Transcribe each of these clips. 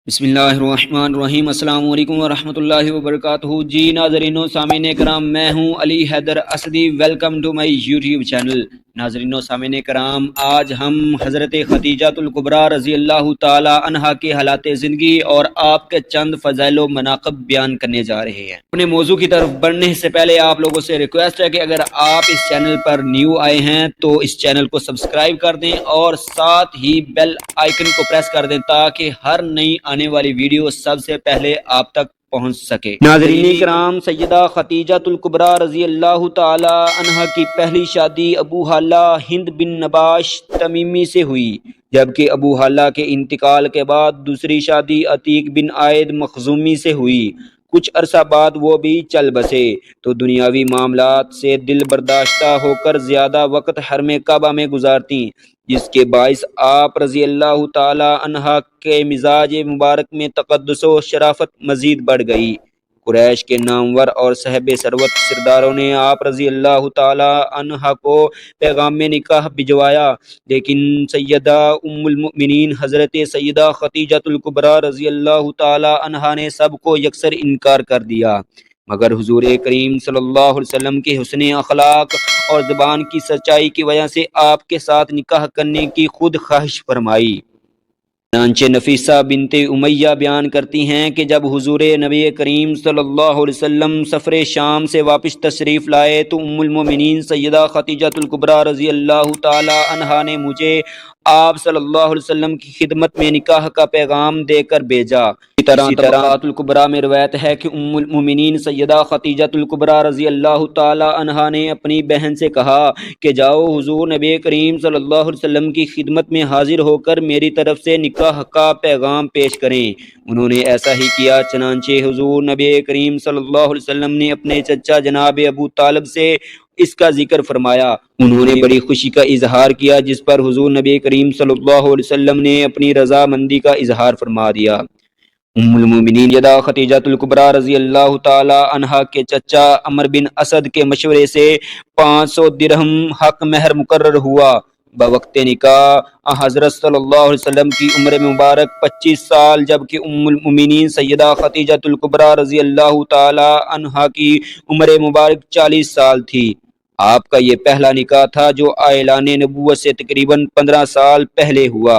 بسم اللہ الرحمن الرحیم۔ السلام علیکم ورحمۃ اللہ وبرکاتہ۔ جی ناظرین و سامعین کرام، میں ہوں Ali Haider Asadi. Welcome to my YouTube channel. ناظرین و سامعین کرام، آج ہم حضرت خدیجہ الکبریٰ رضی اللہ تعالی عنہا کے حالات زندگی اور آپ کے چند فضائل و مناقب بیان کرنے جا رہے ہیں۔ اپنے موضوع کی طرف بڑھنے سے پہلے آپ لوگوں سے ریکویسٹ ہے کہ اگر آپ اس چینل پر نیو آئے ہیں تو اس چینل کو سبسکرائب کر دیں اور ساتھ ہی بیل آئیکن کو پریس کر دیں تاکہ ہر نئی آنے والی ویڈیو سب سے پہلے آپ تک پہنچ سکے۔ ناظرین کرام، سیدہ خدیجہ الکبریٰ رضی اللہ تعالی عنہا کی پہلی شادی ابو حالہ ہند بن نباش تمیمی سے ہوئی، جبکہ ابو حالہ کے انتقال کے بعد دوسری شادی عتیق بن عائد مخزومی سے ہوئی۔ کچھ عرصہ بعد وہ بھی چل بسے تو دنیاوی معاملات سے دل برداشتہ ہو کر زیادہ وقت حرم کعبہ میں گزارتیں، جس کے باعث آپ رضی اللہ تعالی عنہا کے مزاج مبارک میں تقدس و شرافت مزید بڑھ گئی۔ قریش کے نامور اور صاحب ثروت سرداروں نے آپ رضی اللہ تعالی عنہا کو پیغام نکاح بھجوایا، لیکن سیدہ ام المؤمنین حضرت سیدہ خدیجہ الکبریٰ رضی اللہ تعالی عنہا نے سب کو یکسر انکار کر دیا، مگر حضور کریم صلی اللہ علیہ وسلم کے حسن اخلاق اور زبان کی سچائی کی وجہ سے آپ کے ساتھ نکاح کرنے کی خود خواہش فرمائی۔ چنانچہ نفیسہ بنت امیہ بیان کرتی ہیں کہ جب حضور نبی کریم صلی اللہ علیہ وسلم سفر شام سے واپس تشریف لائے تو ام المؤمنین سیدہ خدیجہ الکبریٰ رضی اللہ تعالی عنہا نے مجھے آپ صلی اللہ علیہ وسلم کی خدمت میں نکاح کا پیغام دے کر بھیجا۔ اسی طرح طبقات الکبریٰ میں روایت ہے کہ ام المؤمنین سیدہ خدیجہ الکبریٰ رضی اللہ تعالی عنہا نے اپنی بہن سے کہا کہ جاؤ حضور نبی کریم صلی اللہ علیہ وسلم کی خدمت میں حاضر ہو کر میری طرف سے نکاح کا پیغام پیش کریں۔ انہوں نے ایسا ہی کیا، چنانچہ حضور نبی کریم صلی اللہ علیہ وسلم نے اپنے چچا جناب ابو طالب سے اس کا ذکر فرمایا۔ انہوں نے بڑی خوشی کا اظہار کیا، جس پر حضور نبی کریم صلی اللہ علیہ وسلم نے اپنی رضامندی کا اظہار فرما دیا۔ ام المؤمنین سیدہ خدیجہ الکبریٰ رضی اللہ تعالی عنہا کے چچا عمر بن اسد کے مشورے سے 500 درہم حق مہر مقرر ہوا۔ بوقت نکاح حضرت صلی اللہ علیہ وسلم کی عمر مبارک 25 سال، جبکہ ام المؤمنین سیدہ خدیجہ الکبریٰ رضی اللہ تعالی عنہا کی عمر مبارک 40 سال تھی۔ آپ کا یہ پہلا نکاح تھا جو اعلان نبوت سے تقریباً 15 سال پہلے ہوا۔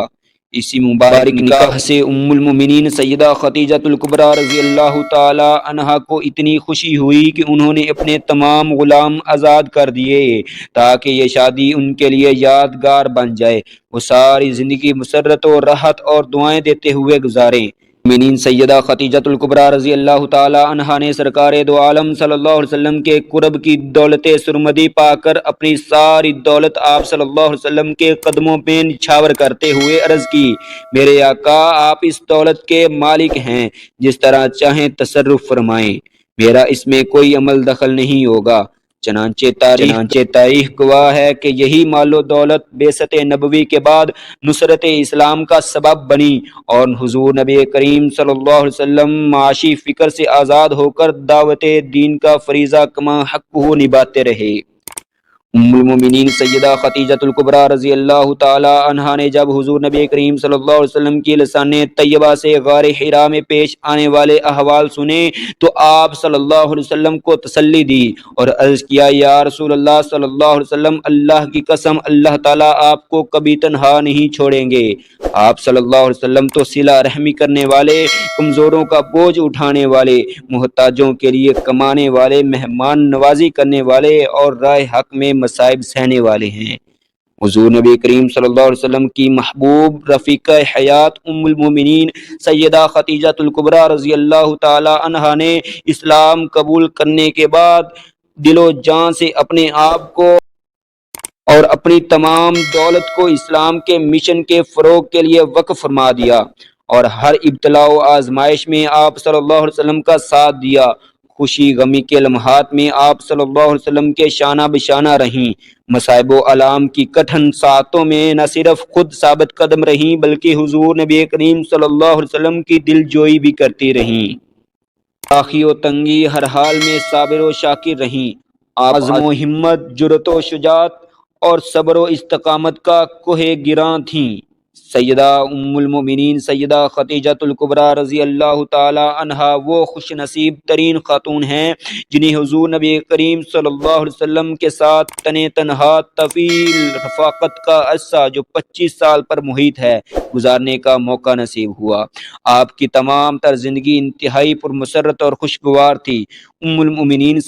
اسی مبارک نکاح سے ام المؤمنین سیدہ خدیجہ الکبریٰ رضی اللہ تعالی عنہا کو اتنی خوشی ہوئی کہ انہوں نے اپنے تمام غلام آزاد کر دیے تاکہ یہ شادی ان کے لیے یادگار بن جائے۔ وہ ساری زندگی مسرت و راحت اور دعائیں دیتے ہوئے گزاریں۔ مومنین سیدہ خدیجہ الکبریٰ رضی اللہ تعالی عنہا نے سرکار دو عالم صلی اللہ علیہ وسلم کے قرب کی دولت سرمدی پا کر اپنی ساری دولت آپ صلی اللہ علیہ وسلم کے قدموں میں نچھاور کرتے ہوئے عرض کی، میرے آقا آپ اس دولت کے مالک ہیں، جس طرح چاہیں تصرف فرمائیں، میرا اس میں کوئی عمل دخل نہیں ہوگا۔ چنانچہ تاریخ گواہ ہے کہ یہی مال و دولت بعثت نبوی کے بعد نصرت اسلام کا سبب بنی اور حضور نبی کریم صلی اللہ علیہ وسلم معاشی فکر سے آزاد ہو کر دعوت دین کا فریضہ کما حق نبھاتے رہے۔ ام المؤمنین سیدہ خدیجہ الکبریٰ رضی اللہ تعالی عنہا نے جب حضور نبی کریم صلی اللہ علیہ وسلم کی لسان طیبہ سے غار حرا میں پیش آنے والے احوال سنے تو آپ صلی اللہ علیہ وسلم کو تسلی دی اور عرض کیا، یا رسول اللہ صلی اللہ علیہ وسلم، اللہ کی قسم اللہ تعالیٰ آپ کو کبھی تنہا نہیں چھوڑیں گے۔ آپ صلی اللہ علیہ وسلم تو صلہ رحمی کرنے والے، کمزوروں کا بوجھ اٹھانے والے، محتاجوں کے لیے کمانے والے، مہمان نوازی کرنے والے اور راہ حق میں مصائب سہنے والے ہیں۔ حضور نبی کریم صلی اللہ علیہ وسلم کی محبوب رفیقہ حیات ام المؤمنین سیدہ خدیجہ الکبریٰ رضی اللہ تعالی عنہا نے اسلام قبول کرنے کے بعد دل و جان سے اپنے آپ کو اور اپنی تمام دولت کو اسلام کے مشن کے فروغ کے لیے وقف فرما دیا اور ہر ابتلاء و آزمائش میں آپ صلی اللہ علیہ وسلم کا ساتھ دیا۔ خوشی غمی کے لمحات میں آپ صلی اللہ علیہ وسلم کے شانہ بشانہ رہیں، مصائب و آلام کی کٹھن ساعتوں میں نہ صرف خود ثابت قدم رہیں بلکہ حضور نبی کریم صلی اللہ علیہ وسلم کی دل جوئی بھی کرتی رہیں۔ آخی و تنگی ہر حال میں صابر و شاکر رہیں۔ عزم و ہمت، جرأت و شجاعت اور صبر و استقامت کا کوہ گراں تھیں۔ سیدہ ام المومنین سیدہ خدیجۃ الکبریٰ رضی اللہ تعالی عنہا وہ خوش نصیب ترین خاتون ہیں جنہیں حضور نبی کریم صلی اللہ علیہ وسلم کے ساتھ تنہا طویل رفاقت کا عرصہ جو 25 سال پر محیط ہے گزارنے کا موقع نصیب ہوا۔ آپ کی تمام تر زندگی انتہائی پرمسرت اور خوشگوار تھی۔ ام المومنین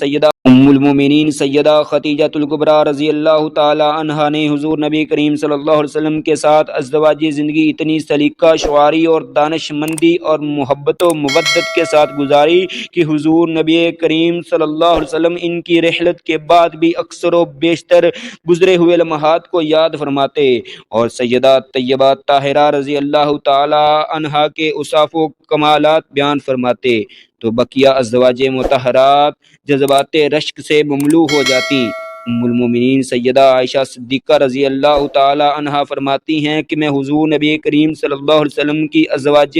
سیدہ خدیجۃ الکبریٰ رضی اللہ تعالی عنہا نے حضور نبی کریم صلی اللہ علیہ وسلم کے ساتھ ازدواجی زندگی اتنی سلیقہ شعاری اور دانش مندی اور محبت و مودت کے ساتھ گزاری کہ حضور نبی کریم صلی اللہ علیہ وسلم ان کی رحلت کے بعد بھی اکثر و بیشتر گزرے ہوئے لمحات کو یاد فرماتے اور سیدہ طیبہ طاہرہ رضی اللہ تعالی عنہا کے اوصاف و کمالات بیان فرماتے تو بقیہ ازواج مطہرات جذبات رشک سے مملو ہو جاتی۔ ام المومنین سیدہ عائشہ صدیقہ رضی اللہ تعالی عنہا فرماتی ہیں کہ میں حضور نبی کریم صلی اللہ علیہ وسلم کی ازواج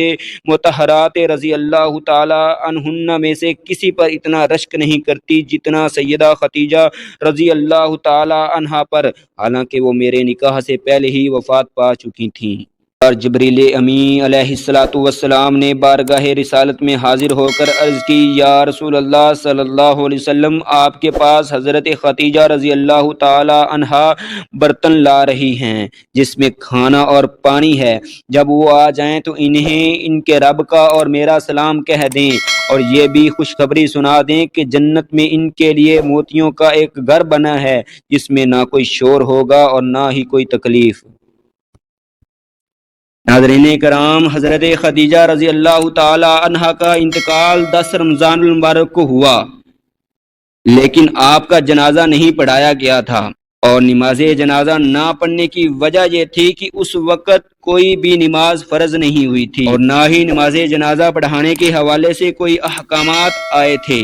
مطہرات رضی اللہ تعالی عنہن میں سے کسی پر اتنا رشک نہیں کرتی جتنا سیدہ خدیجہ رضی اللہ تعالی عنہا پر، حالانکہ وہ میرے نکاح سے پہلے ہی وفات پا چکی تھیں۔ اور جبریل امین علیہ السلام نے بارگاہ رسالت میں حاضر ہو کر عرض کی، یا رسول اللہ صلی اللہ علیہ وسلم، آپ کے پاس حضرت خدیجہ رضی اللہ تعالی عنہا برتن لا رہی ہیں جس میں کھانا اور پانی ہے، جب وہ آ جائیں تو انہیں ان کے رب کا اور میرا سلام کہہ دیں اور یہ بھی خوشخبری سنا دیں کہ جنت میں ان کے لیے موتیوں کا ایک گھر بنا ہے جس میں نہ کوئی شور ہوگا اور نہ ہی کوئی تکلیف۔ ناظرین کرام، حضرت خدیجہ رضی اللہ تعالی عنہا کا انتقال 10 رمضان المبارک کو ہوا، لیکن آپ کا جنازہ نہیں پڑھایا گیا تھا، اور نماز جنازہ نہ پڑھنے کی وجہ یہ تھی کہ اس وقت کوئی بھی نماز فرض نہیں ہوئی تھی اور نہ ہی نماز جنازہ پڑھانے کے حوالے سے کوئی احکامات آئے تھے،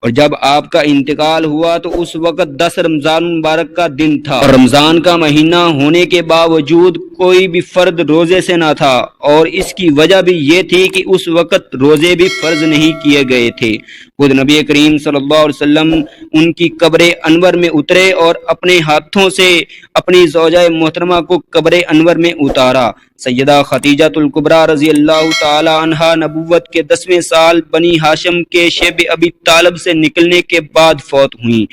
اور جب آپ کا انتقال ہوا تو اس وقت 10 رمضان مبارک کا دن تھا اور رمضان کا مہینہ ہونے کے باوجود کوئی بھی فرد روزے سے نہ تھا، اور اس کی وجہ بھی یہ تھی کہ اس وقت روزے بھی فرض نہیں کیے گئے تھے۔ خود نبی کریم صلی اللہ علیہ وسلم ان کی قبر انور میں اترے اور اپنے ہاتھوں سے اپنی زوجہ محترمہ کو قبر انور میں اتارا۔ سیدہ خدیجۃ الکبریٰ رضی اللہ تعالی عنہا نبوت کے 10ویں سال بنی ہاشم کے شیب ابی طالب سے نکلنے کے بعد فوت ہوئیں۔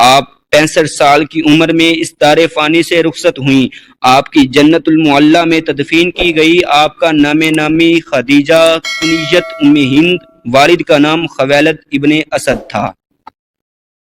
آپ 65 سال کی عمر میں اس دار فانی سے رخصت ہوئیں۔ آپ کی جنت المعلی میں تدفین کی گئی۔ آپ کا نام نامی خدیجہ کنیت ام ہند، والد کا نام خویلد ابن اسد تھا۔